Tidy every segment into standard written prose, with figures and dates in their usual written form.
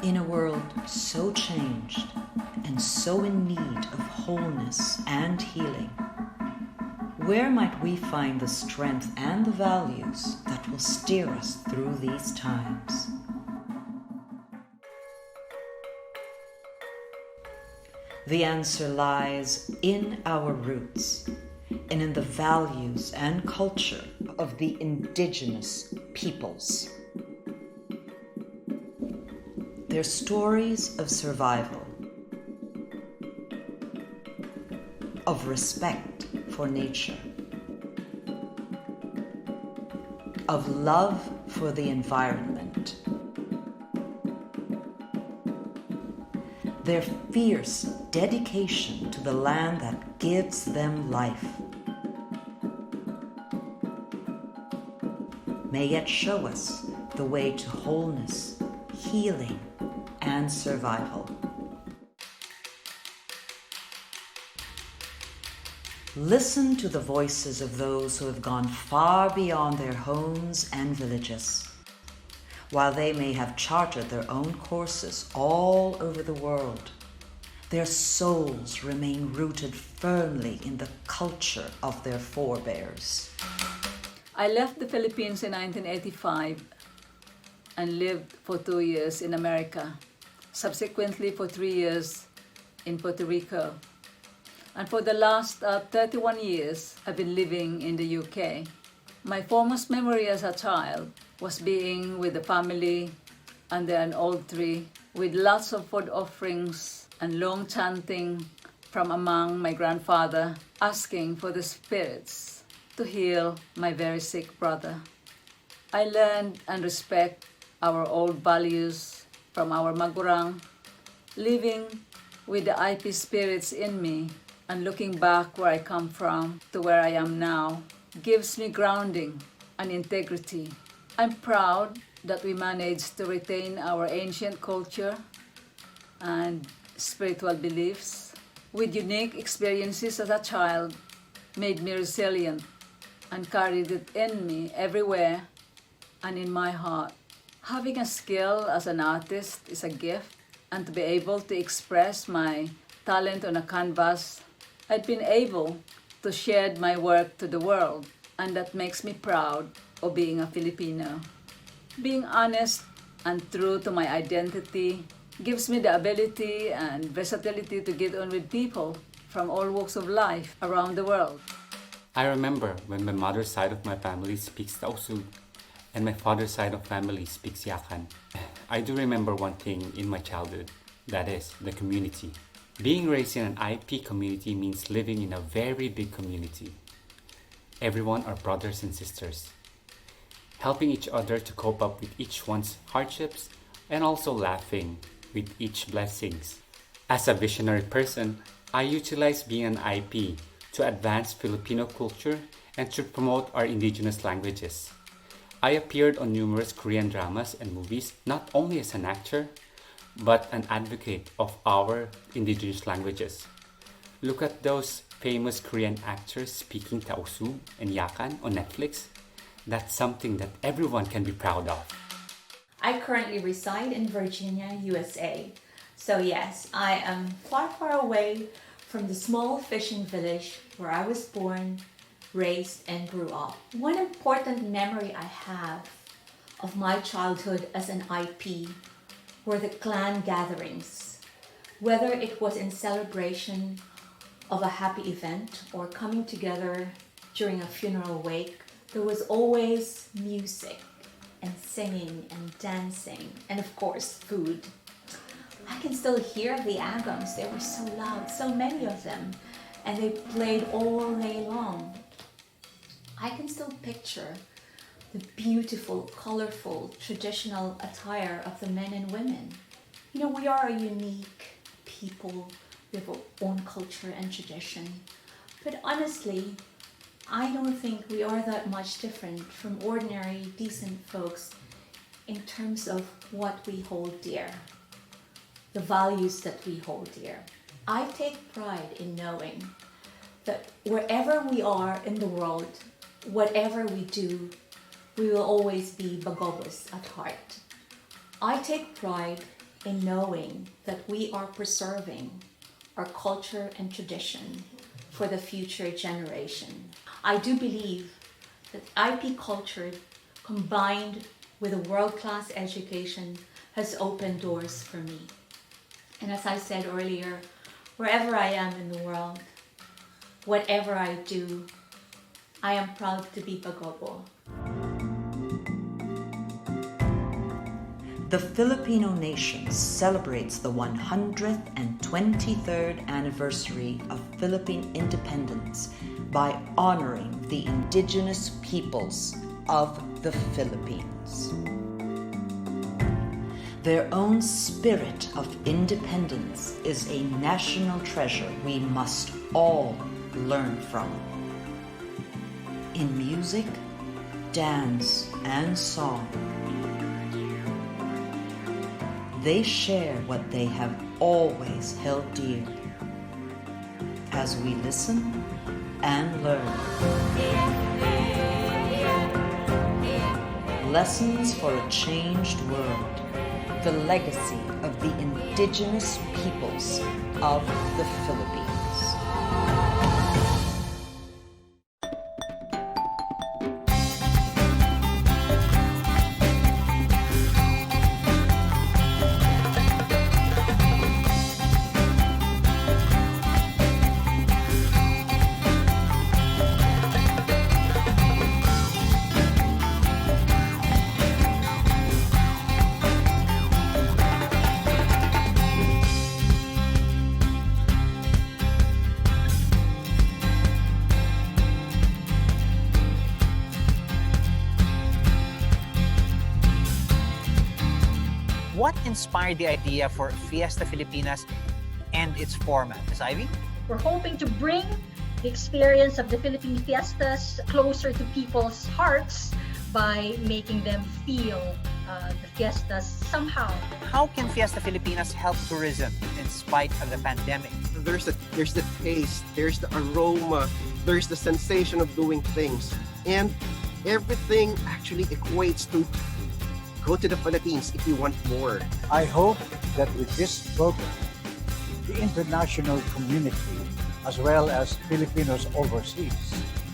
In a world so changed and so in need of wholeness and healing, where might we find the strength and the values that will steer us through these times? The answer lies in our roots and in the values and culture of the Indigenous Peoples. Their stories of survival, of respect for nature, of love for the environment, their fierce dedication to the land that gives them life, may yet show us the way to wholeness, healing, and survival. Listen to the voices of those who have gone far beyond their homes and villages. While they may have charted their own courses all over the world, their souls remain rooted firmly in the culture of their forebears. I left the Philippines in 1985 and lived for 2 years in America, subsequently for 3 years in Puerto Rico. And for the last 31 years, I've been living in the UK. My foremost memory as a child was being with the family under an old tree with lots of food offerings and long chanting from among my grandfather asking for the spirits to heal my very sick brother. I learned and respect our old values from our magurang, living with the IP spirits in me and looking back where I come from to where I am now gives me grounding and integrity. I'm proud that we managed to retain our ancient culture and spiritual beliefs with unique experiences as a child made me resilient and carried it in me everywhere and in my heart. Having a skill as an artist is a gift, and to be able to express my talent on a canvas, I've been able to share my work to the world, and that makes me proud of being a Filipino. Being honest and true to my identity gives me the ability and versatility to get on with people from all walks of life around the world. I remember when my mother's side of my family speaks Tausug and my father's side of family speaks Yakan. I do remember one thing in my childhood, that is, the community. Being raised in an IP community means living in a very big community. Everyone are brothers and sisters, helping each other to cope up with each one's hardships and also laughing with each blessings. As a visionary person, I utilize being an IP to advance Filipino culture and to promote our indigenous languages. I appeared on numerous Korean dramas and movies not only as an actor, but an advocate of our indigenous languages. Look at those famous Korean actors speaking Tausug and Yakan on Netflix. That's something that everyone can be proud of. I currently reside in Virginia, USA. So yes, I am far, far away from the small fishing village where I was born, raised, and grew up. One important memory I have of my childhood as an IP were the clan gatherings. Whether it was in celebration of a happy event or coming together during a funeral wake, there was always music and singing and dancing and of course food. I can still hear the agams. They were so loud, so many of them, and they played all day long. I can still picture the beautiful, colorful, traditional attire of the men and women. You know, we are a unique people with our own culture and tradition. But honestly, I don't think we are that much different from ordinary, decent folks in terms of what we hold dear, the values that we hold dear. I take pride in knowing that wherever we are in the world, whatever we do, we will always be Bagobos at heart. I take pride in knowing that we are preserving our culture and tradition for the future generation. I do believe that IP culture combined with a world-class education has opened doors for me. And as I said earlier, wherever I am in the world, whatever I do, I am proud to be Pagobo. The Filipino nation celebrates the 123rd anniversary of Philippine Independence by honoring the Indigenous Peoples of the Philippines. Their own spirit of independence is a national treasure we must all learn from. In music, dance, and song, they share what they have always held dear. As we listen and learn, lessons for a changed world, the legacy of the Indigenous Peoples of the Philippines. What inspired the idea for Fiesta Filipinas and its format? Ms. Ivy? We're hoping to bring the experience of the Philippine fiestas closer to people's hearts by making them feel the fiestas somehow. How can Fiesta Filipinas help tourism in spite of the pandemic? There's the taste, there's the aroma, there's the sensation of doing things. And everything actually equates to go to the Philippines if you want more. I hope that with this program, the international community, as well as Filipinos overseas,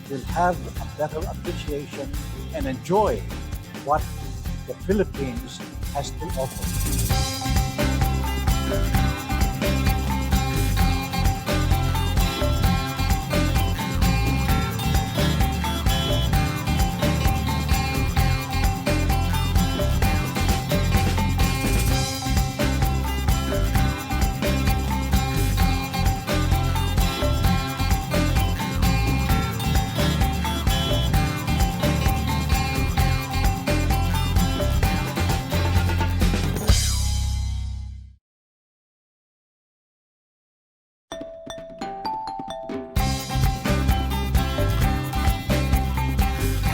will have a better appreciation and enjoy what the Philippines has to offer.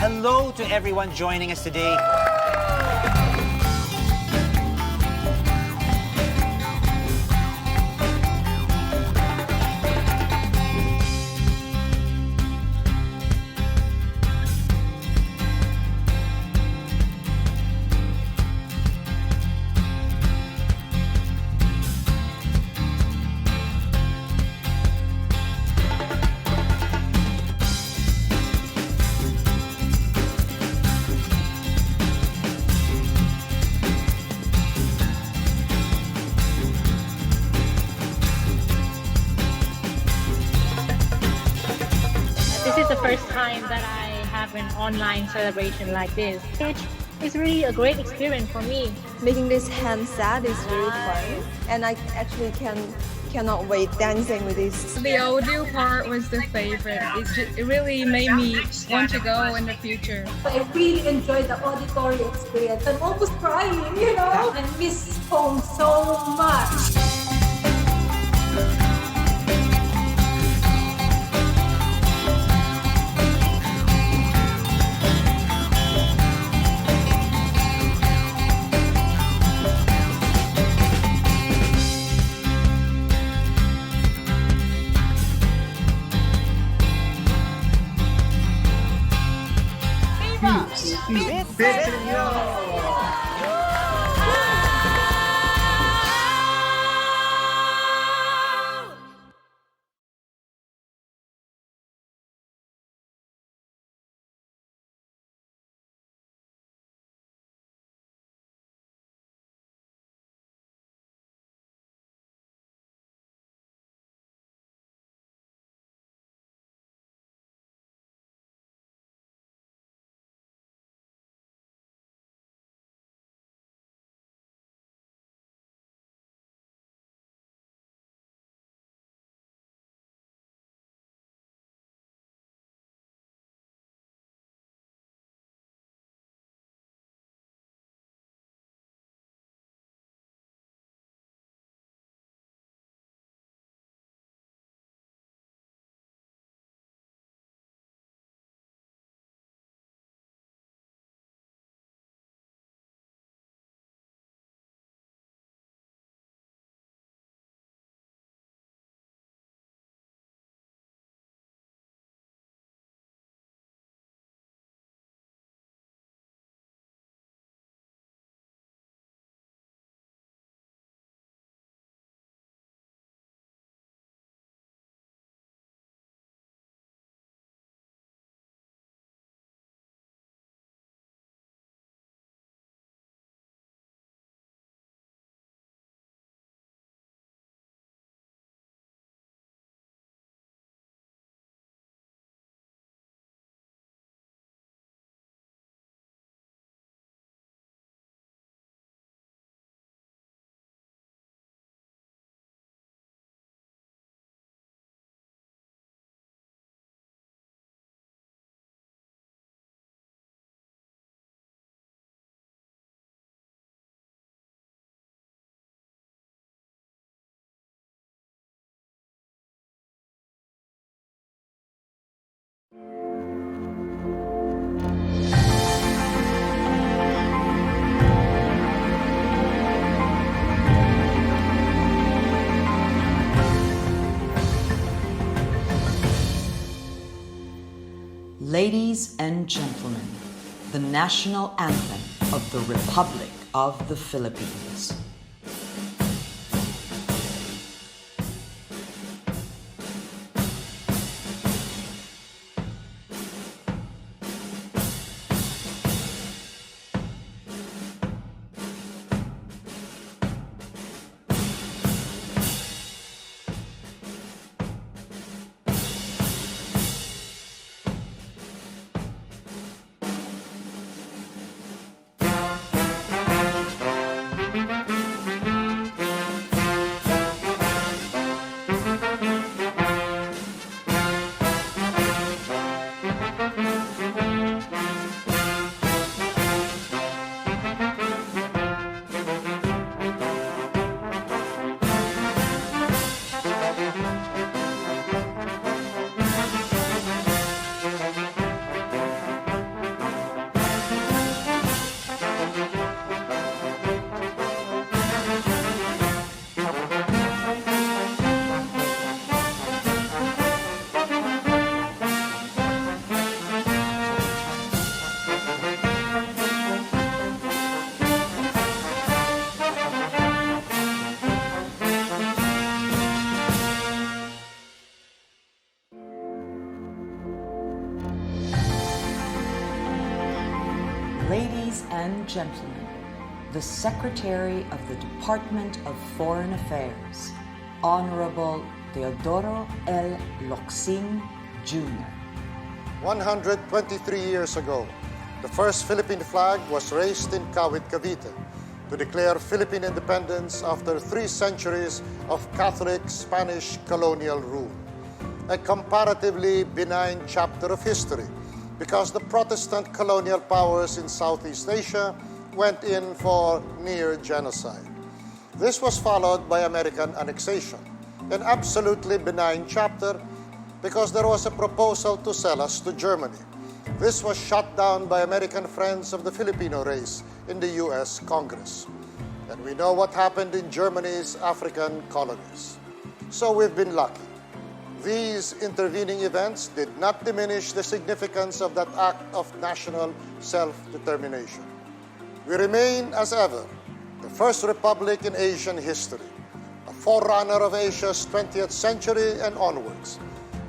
Hello to everyone joining us today. This is the first time that I have an online celebration like this. It's really a great experience for me. Making this hand set is really fun, and I actually cannot wait dancing with this. The audio part was the favorite. It really made me want to go in the future. I really enjoyed the auditory experience. I'm almost crying, you know? I miss home so much. Ladies and gentlemen, the national anthem of the Republic of the Philippines. Ladies and gentlemen, the Secretary of the Department of Foreign Affairs, Honorable Teodoro L. Locsin, Jr. 123 years ago, the first Philippine flag was raised in Kawit, Cavite to declare Philippine independence after 3 centuries of Catholic Spanish colonial rule. A comparatively benign chapter of history, because the Protestant colonial powers in Southeast Asia went in for near genocide. This was followed by American annexation, an absolutely benign chapter because there was a proposal to sell us to Germany. This was shot down by American friends of the Filipino race in the US Congress. And we know what happened in Germany's African colonies. So we've been lucky. These intervening events did not diminish the significance of that act of national self-determination. We remain, as ever, the first republic in Asian history, a forerunner of Asia's 20th century and onwards.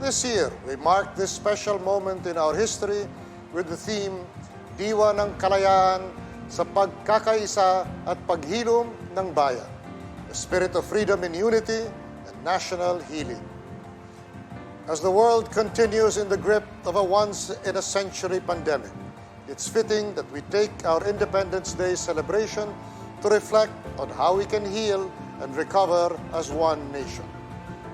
This year, we mark this special moment in our history with the theme, Diwa ng Kalayaan sa Pagkakaisa at Paghilom ng Bayan, the spirit of freedom and unity and national healing. As the world continues in the grip of a once-in-a-century pandemic, it's fitting that we take our Independence Day celebration to reflect on how we can heal and recover as one nation.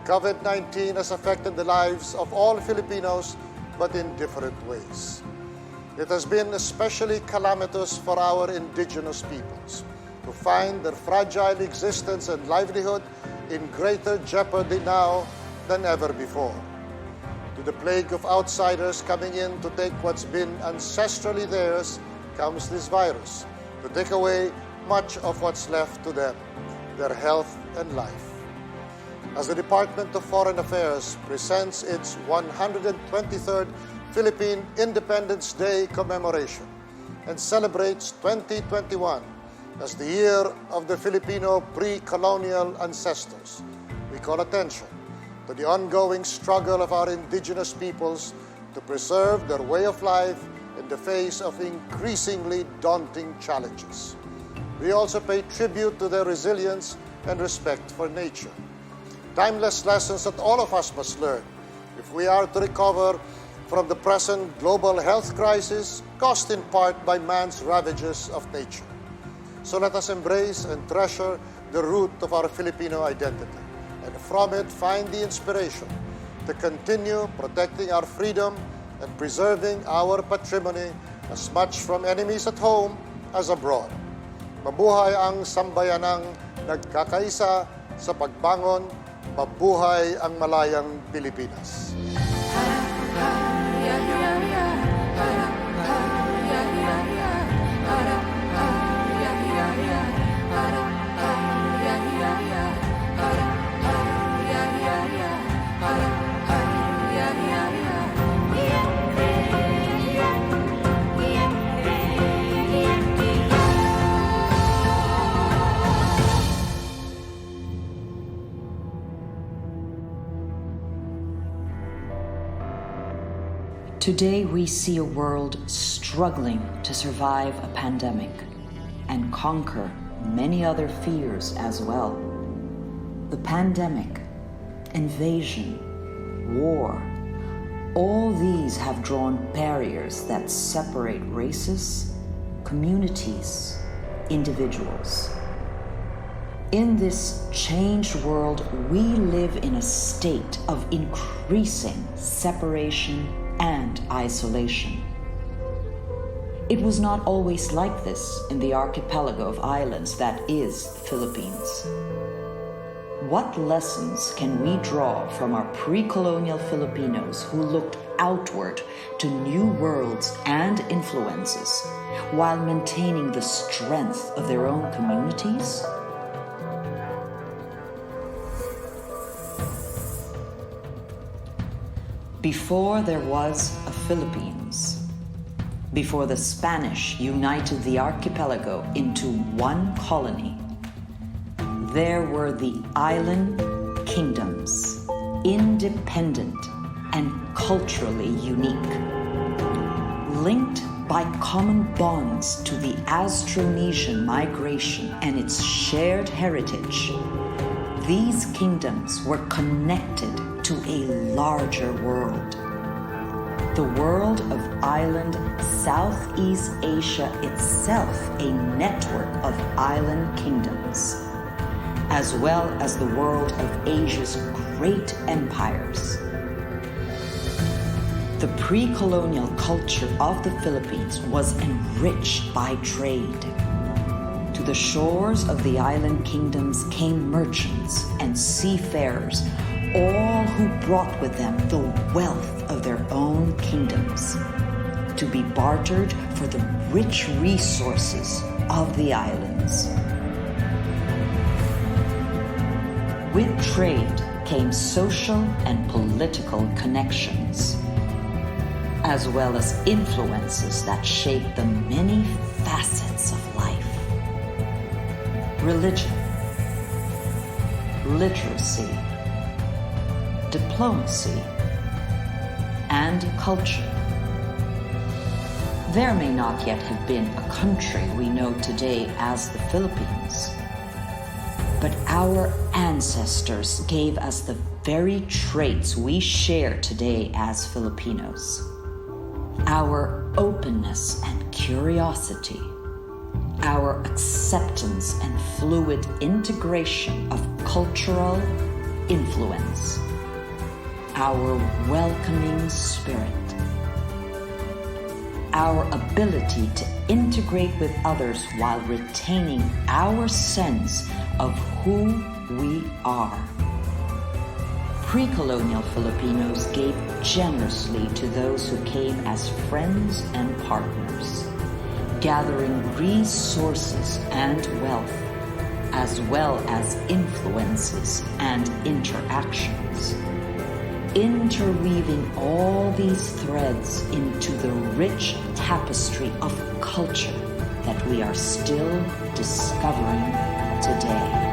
COVID-19 has affected the lives of all Filipinos, but in different ways. It has been especially calamitous for our Indigenous peoples, who find their fragile existence and livelihood in greater jeopardy now than ever before. To the plague of outsiders coming in to take what's been ancestrally theirs comes this virus, to take away much of what's left to them, their health and life. As the Department of Foreign Affairs presents its 123rd Philippine Independence Day commemoration and celebrates 2021 as the year of the Filipino pre-colonial ancestors, we call attention to the ongoing struggle of our indigenous peoples to preserve their way of life in the face of increasingly daunting challenges. We also pay tribute to their resilience and respect for nature. Timeless lessons that all of us must learn if we are to recover from the present global health crisis caused in part by man's ravages of nature. So let us embrace and treasure the root of our Filipino identity, and from it find the inspiration to continue protecting our freedom and preserving our patrimony as much from enemies at home as abroad. Mabuhay ang sambayanang nagkakaisa sa pagbangon, mabuhay ang malayang Pilipinas. Today we see a world struggling to survive a pandemic and conquer many other fears as well. The pandemic, invasion, war, all these have drawn barriers that separate races, communities, individuals. In this changed world, we live in a state of increasing separation and isolation. It was not always like this in the archipelago of islands that is the Philippines. What lessons can we draw from our pre-colonial Filipinos who looked outward to new worlds and influences while maintaining the strength of their own communities? Before there was a Philippines, before the Spanish united the archipelago into one colony, there were the island kingdoms, independent and culturally unique, linked by common bonds to the Austronesian migration and its shared heritage. These kingdoms were connected to a larger world. The world of island Southeast Asia itself, a network of island kingdoms, as well as the world of Asia's great empires. The pre-colonial culture of the Philippines was enriched by trade. To the shores of the island kingdoms came merchants and seafarers, all who brought with them the wealth of their own kingdoms, to be bartered for the rich resources of the islands. With trade came social and political connections, as well as influences that shaped the many facets of life. Religion, literacy, diplomacy, and culture. There may not yet have been a country we know today as the Philippines, but our ancestors gave us the very traits we share today as Filipinos. Our openness and curiosity, our acceptance and fluid integration of cultural influence, our welcoming spirit, our ability to integrate with others while retaining our sense of who we are. Pre-colonial Filipinos gave generously to those who came as friends and partners, gathering resources and wealth, as well as influences and interactions, interweaving all these threads into the rich tapestry of culture that we are still discovering today.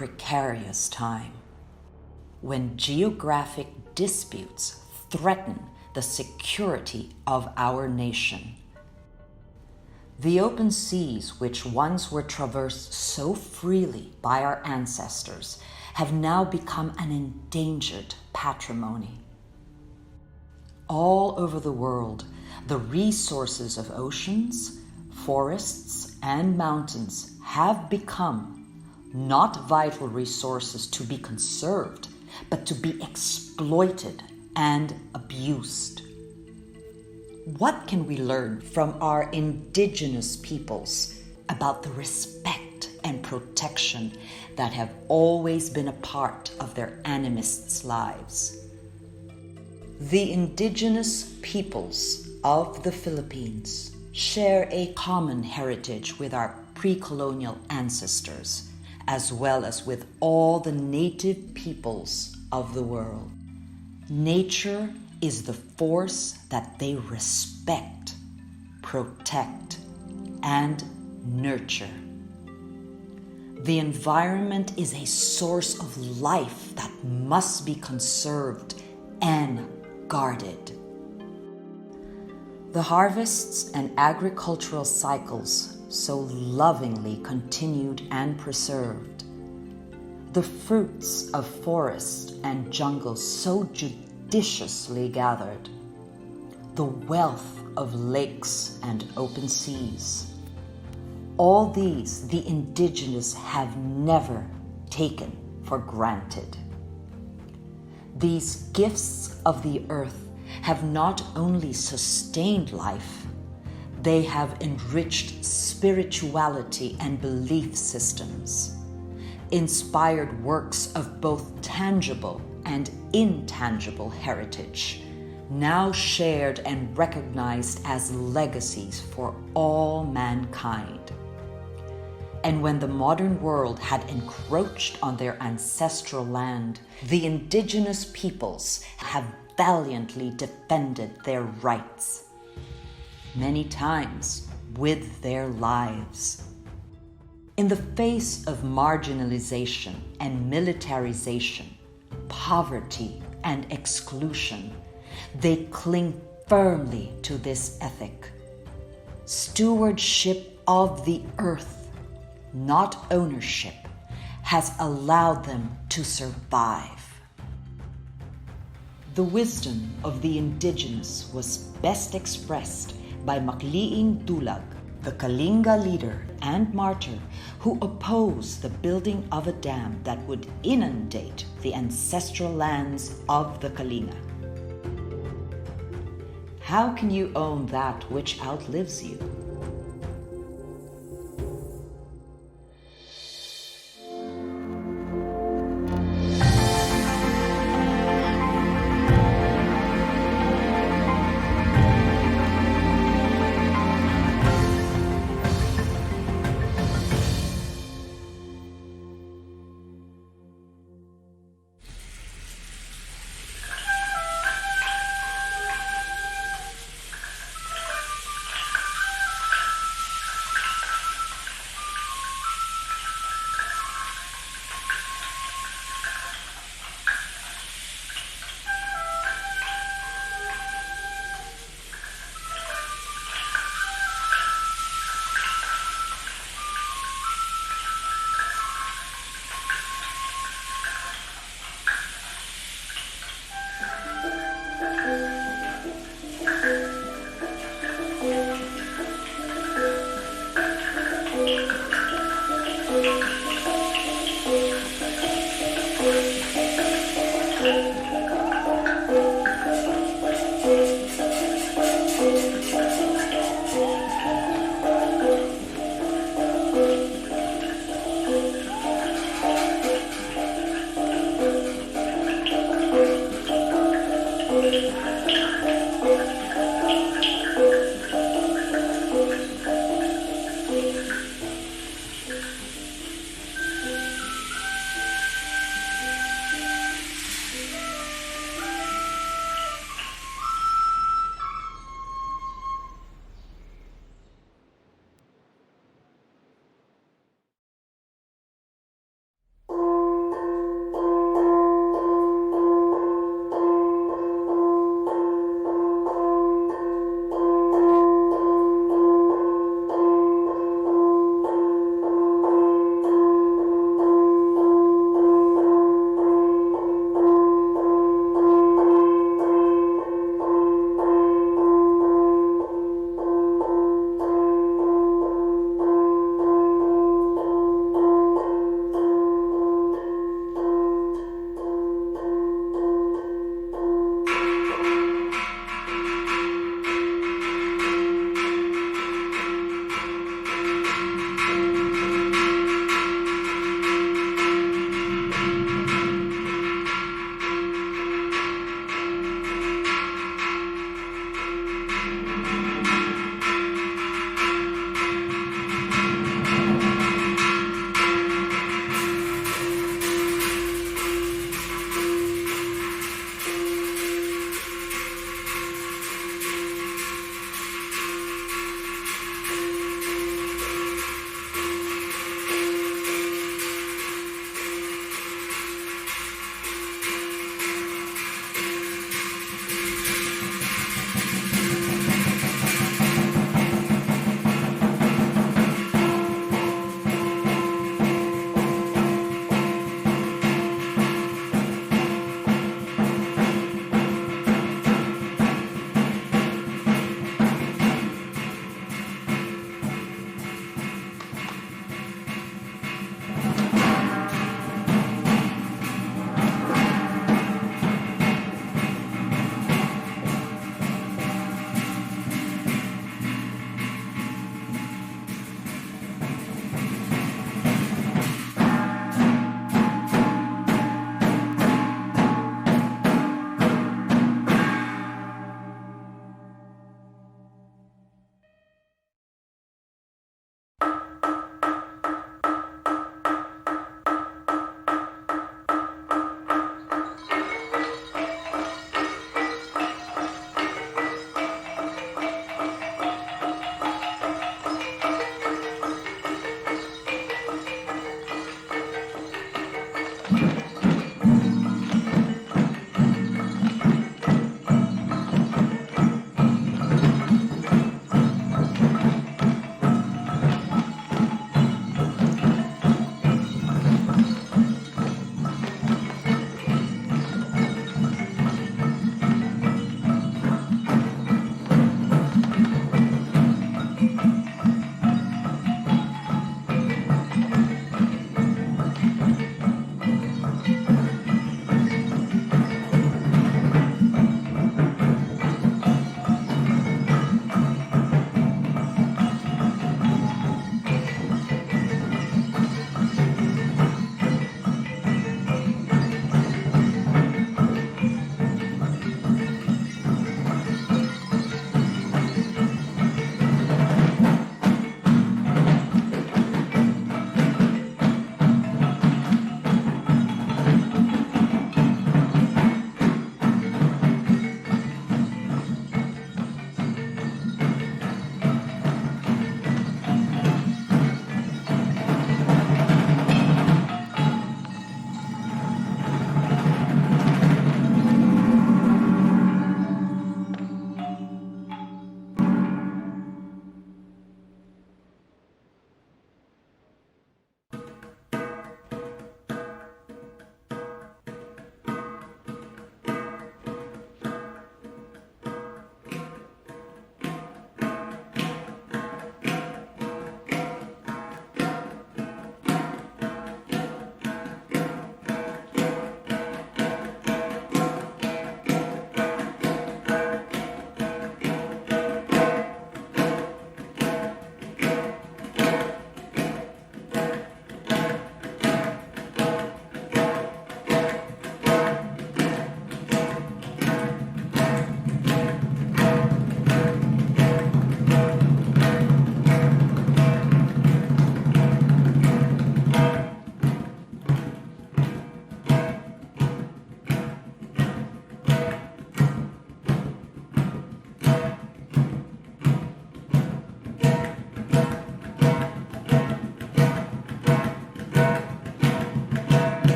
precarious time, when geographic disputes threaten the security of our nation. The open seas, which once were traversed so freely by our ancestors, have now become an endangered patrimony. All over the world, the resources of oceans, forests, and mountains have become not vital resources to be conserved, but to be exploited and abused. What can we learn from our indigenous peoples about the respect and protection that have always been a part of their animists' lives? The indigenous peoples of the Philippines share a common heritage with our pre-colonial ancestors, as well as with all the native peoples of the world. Nature is the force that they respect, protect, and nurture. The environment is a source of life that must be conserved and guarded. The harvests and agricultural cycles so lovingly continued and preserved, the fruits of forest and jungle so judiciously gathered, the wealth of lakes and open seas, all these the indigenous have never taken for granted. These gifts of the earth have not only sustained life, they have enriched spirituality and belief systems, inspired works of both tangible and intangible heritage, now shared and recognized as legacies for all mankind. And when the modern world had encroached on their ancestral land, the indigenous peoples have valiantly defended their rights, many times with their lives. In the face of marginalization and militarization, poverty and exclusion, they cling firmly to this ethic. Stewardship of the earth, not ownership, has allowed them to survive. The wisdom of the indigenous was best expressed by Makliing Dulag, the Kalinga leader and martyr who opposed the building of a dam that would inundate the ancestral lands of the Kalinga. How can you own that which outlives you?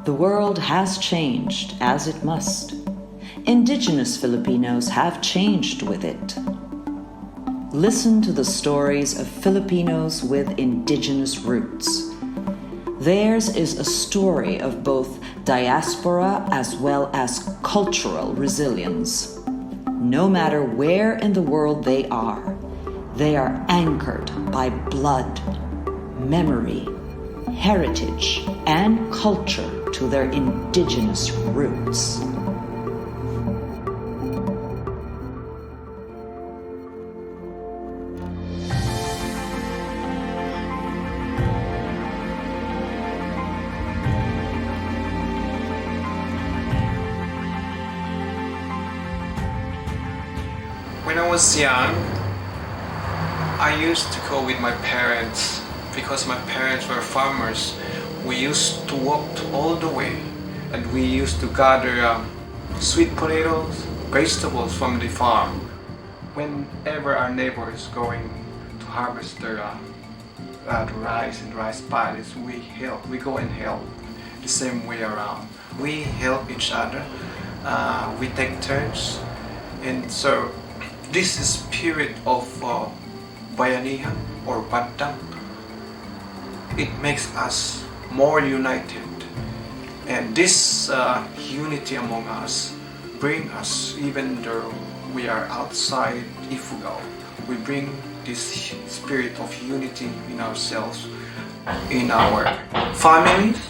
The world has changed, as it must. Indigenous Filipinos have changed with it. Listen to the stories of Filipinos with indigenous roots. Theirs is a story of both diaspora as well as cultural resilience. No matter where in the world they are anchored by blood, memory, heritage, and culture to their indigenous roots. When I was young, I used to go with my parents because my parents were farmers. We used to walk all the way and we used to gather sweet potatoes, vegetables from the farm. Whenever our neighbor is going to harvest the rice and rice paddies, we go and help the same way around. We help each other, we take turns, and so this spirit of bayanihan or bandang, it makes us more united, and this unity among us bring us, even though we are outside Ifugao, we bring this spirit of unity in ourselves, in our families,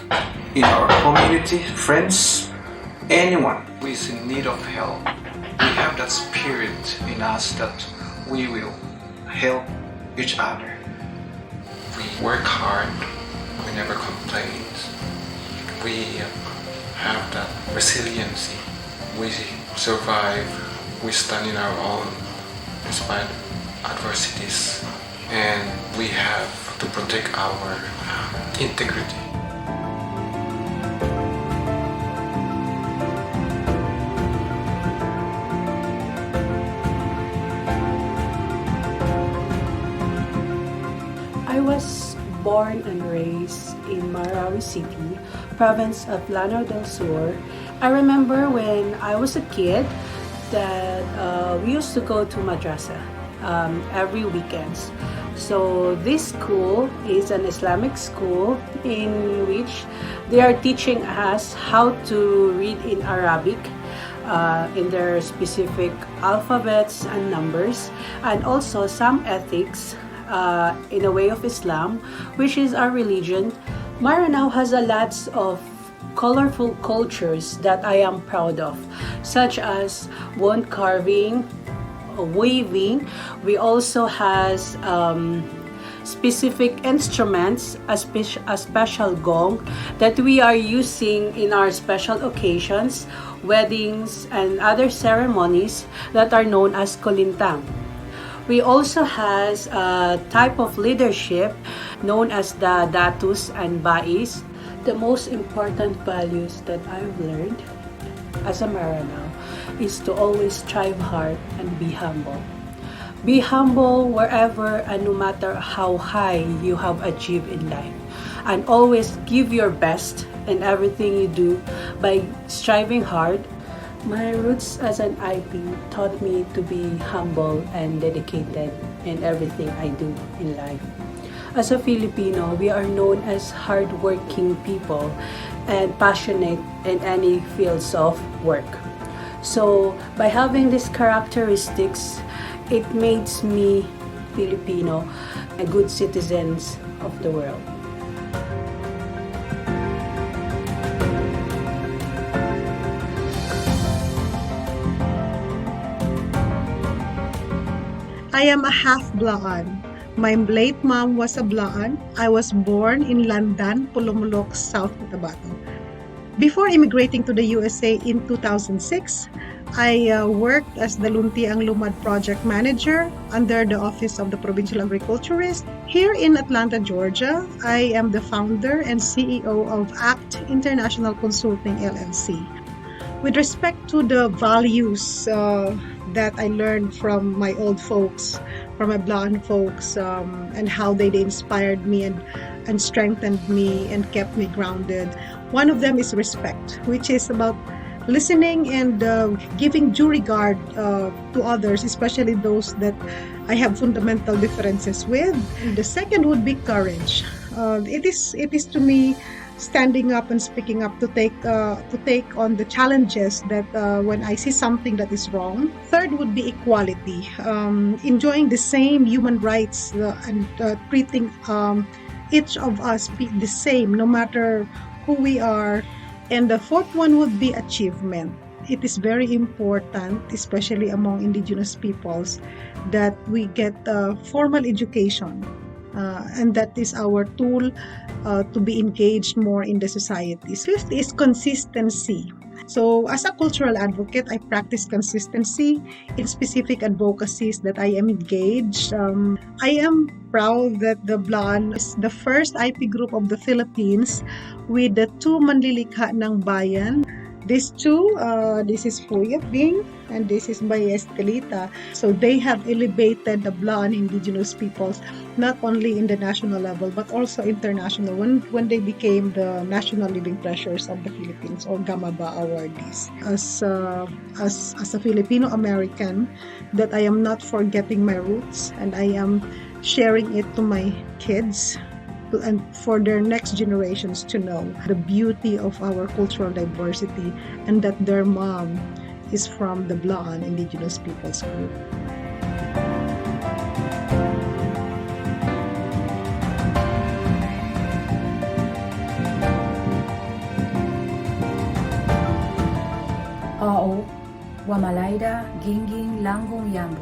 in our community, friends, anyone who is in need of help. We have that spirit in us that we will help each other. We work hard, we never complain. We have that resiliency. We survive, we stand in our own despite adversities, and we have to protect our integrity. I was born and raised in Marawi City, province of Lanao del Sur. I remember when I was a kid that we used to go to madrasa every weekends. So this school is an Islamic school in which they are teaching us how to read in Arabic, in their specific alphabets and numbers, and also some ethics in a way of Islam, which is our religion. Maranao has a lot of colorful cultures that I am proud of, such as wood carving, weaving. We also has specific instruments, a special gong that we are using in our special occasions, weddings, and other ceremonies that are known as kolintang. We also has a type of leadership known as the datus and bais. The most important values that I've learned as a Maranao is to always strive hard and be humble. Be humble wherever and no matter how high you have achieved in life. And always give your best in everything you do by striving hard. My roots as an IP taught me to be humble and dedicated in everything I do in life. As a Filipino, we are known as hardworking people and passionate in any fields of work. So by having these characteristics, it makes me Filipino a good citizens of the world. I am a half Blaan. My late mom was a Blaan. I was born in Landan, Pulumulok, South Cotabato. Before immigrating to the USA in 2006, I worked as the Luntiang Lumad Project Manager under the Office of the Provincial Agriculturist. Here in Atlanta, Georgia, I am the founder and CEO of ACT International Consulting LLC. With respect to the values that I learned from my old folks, from my Blaan folks, and how they inspired me and strengthened me and kept me grounded. One of them is respect, which is about listening and giving due regard to others, especially those that I have fundamental differences with. The second would be courage. It is to me standing up and speaking up to take on the challenges that when I see something that is wrong. Third would be equality, enjoying the same human rights and treating each of us be the same no matter who we are. And the fourth one would be achievement. It is very important, especially among Indigenous peoples, that we get formal education. And that is our tool to be engaged more in the society. Fifth is consistency. So as a cultural advocate, I practice consistency in specific advocacies that I am engaged. I am proud that the Blaan is the first IP group of the Philippines with the two manlilikha ng bayan. These two, this is Fuyat Bing and this is Bayes Telita. So they have elevated the Blaan Indigenous peoples not only in the national level but also international when they became the National Living Treasures of the Philippines or Gamaba awardees. As a Filipino American, that I am not forgetting my roots and I am sharing it to my kids and for their next generations to know the beauty of our cultural diversity and that their mom is from the Blaan Indigenous Peoples group. Oo, Wamalayda, Gingging, Langgong Yambo,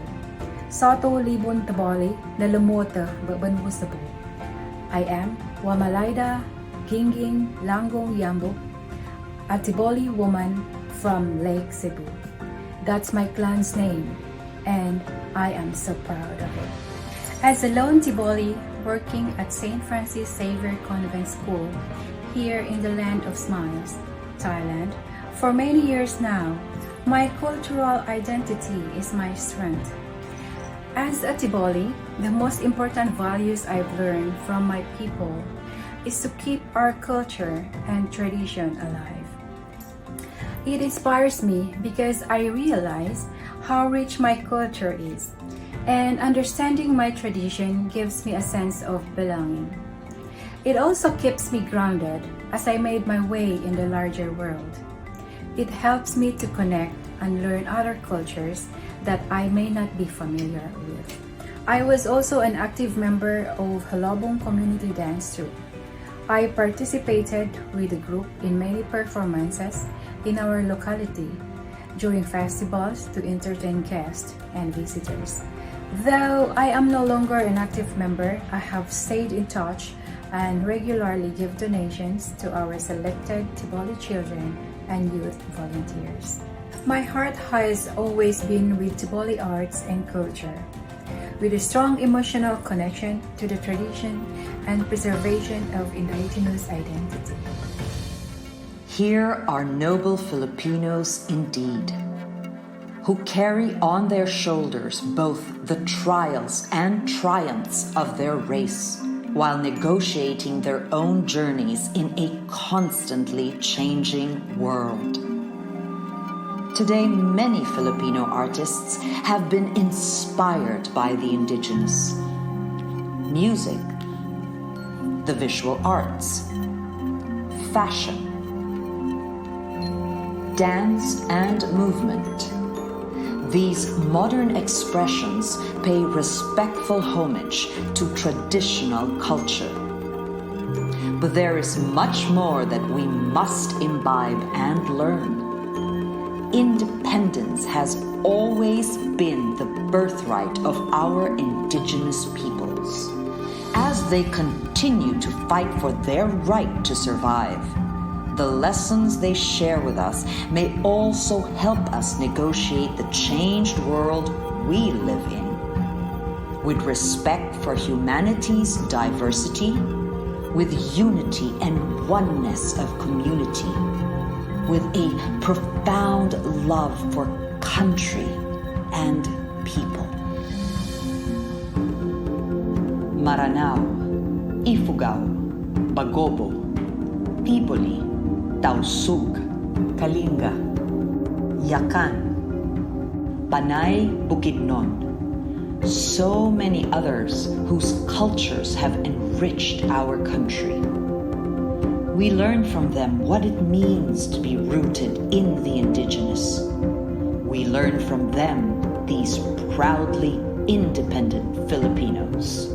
Sato Libon Tabali, Nalamota, Babanwusabu. I am Wamalayda, Gingging, Langgong Yambo, a Tiboli woman from Lake Cebu. That's my clan's name, and I am so proud of it. As a lone Tiboli working at St. Francis Xavier Convent School here in the Land of Smiles, Thailand, for many years now, my cultural identity is my strength. As a Tiboli, the most important values I've learned from my people is to keep our culture and tradition alive. It inspires me because I realize how rich my culture is, and understanding my tradition gives me a sense of belonging. It also keeps me grounded as I made my way in the larger world. It helps me to connect and learn other cultures that I may not be familiar with. I was also an active member of Halabong Community Dance Troupe. I participated with the group in many performances in our locality during festivals to entertain guests and visitors. Though I am no longer an active member, I have stayed in touch and regularly give donations to our selected Tiboli children and youth volunteers. My heart has always been with Tiboli arts and culture, with a strong emotional connection to the tradition and preservation of indigenous identity. Here are noble Filipinos indeed, who carry on their shoulders both the trials and triumphs of their race, while negotiating their own journeys in a constantly changing world. Today, many Filipino artists have been inspired by the indigenous. Music, the visual arts, fashion, dance and movement. These modern expressions pay respectful homage to traditional culture. But there is much more that we must imbibe and learn. Independence has always been the birthright of our indigenous peoples. As they continue to fight for their right to survive, the lessons they share with us may also help us negotiate the changed world we live in. With respect for humanity's diversity, with unity and oneness of community, with a profound love for country and people. Maranao, Ifugao, Bagobo, Tiboli, Tausug, Kalinga, Yakan, Panay Bukidnon, so many others whose cultures have enriched our country. We learn from them what it means to be rooted in the indigenous. We learn from them, these proudly independent Filipinos.